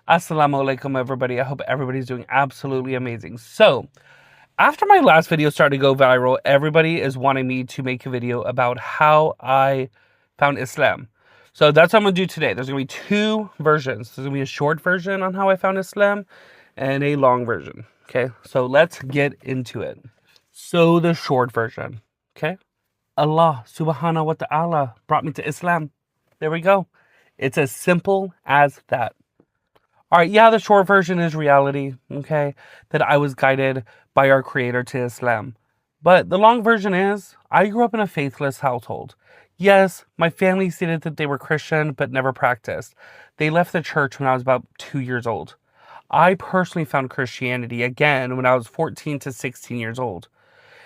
Assalamu alaikum, everybody. I hope everybody's doing absolutely amazing. So, after my last video started to go viral, everybody is wanting me to make a video about how I found Islam. So that's what I'm going to do today. There's going to be two versions. There's going to be a short version on how I found Islam and a long version. Okay, so let's get into it. So the short version. Okay, Allah subhanahu wa ta'ala brought me to Islam. There we go. It's as simple as that. All right, yeah, the short version is reality, okay, that I was guided by our creator to Islam. But the long version is, I grew up in a faithless household. Yes, my family stated that they were Christian, but never practiced. They left the church when I was about 2 years old. I personally found Christianity again when I was 14 to 16 years old.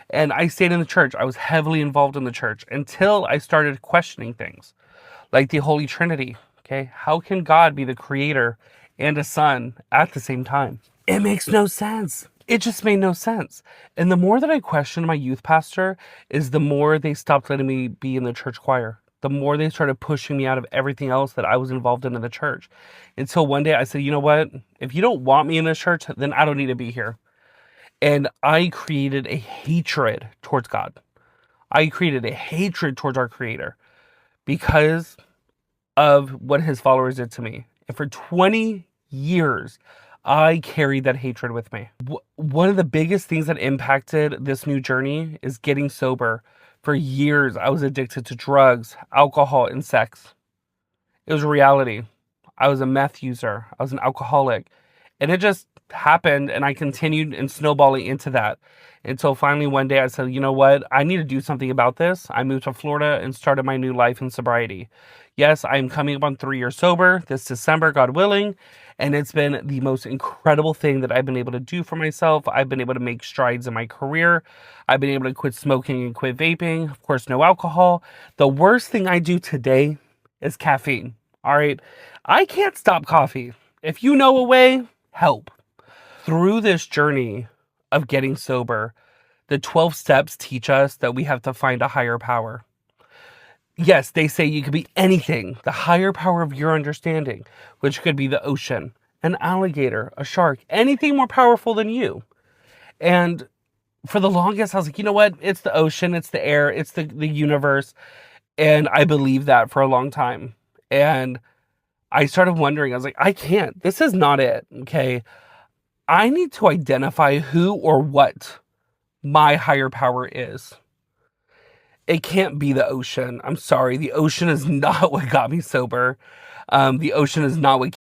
And I stayed in the church. I was heavily involved in the church until I started questioning things like the Holy Trinity. Okay, how can God be the creator and a son at the same time? It makes no sense. It just made no sense. And the more that I questioned my youth pastor is the more they stopped letting me be in the church choir. The more they started pushing me out of everything else that I was involved in the church. Until one day I said, you know what? If you don't want me in this church, then I don't need to be here. And I created a hatred towards God. I created a hatred towards our creator because of what his followers did to me. And for 20 years, I carried that hatred with me. One of the biggest things that impacted this new journey is getting sober. For years, I was addicted to drugs, alcohol, and sex. It was a reality. I was a meth user. I was an alcoholic. And it just happened, and I continued and snowballing into that until finally one day I said, you know what? I need to do something about this. I moved to Florida and started my new life in sobriety. Yes, I'm coming up on 3 years sober this December, God willing, and it's been the most incredible thing that I've been able to do for myself. I've been able to make strides in my career. I've been able to quit smoking and quit vaping. Of course, no alcohol. The worst thing I do today is caffeine. All right? I can't stop coffee. If you know a way, help. Through this journey of getting sober, the 12 steps teach us that we have to find a higher power. Yes, they say you could be anything, the higher power of your understanding, which could be the ocean, an alligator, a shark, anything more powerful than you. And for the longest, I was like, you know what? It's the ocean, it's the air, it's the universe. And I believed that for a long time. And I started wondering, I was like, I can't. This is not it, okay? I need to identify who or what my higher power is. It can't be the ocean. I'm sorry. The ocean is not what got me sober. The ocean is not what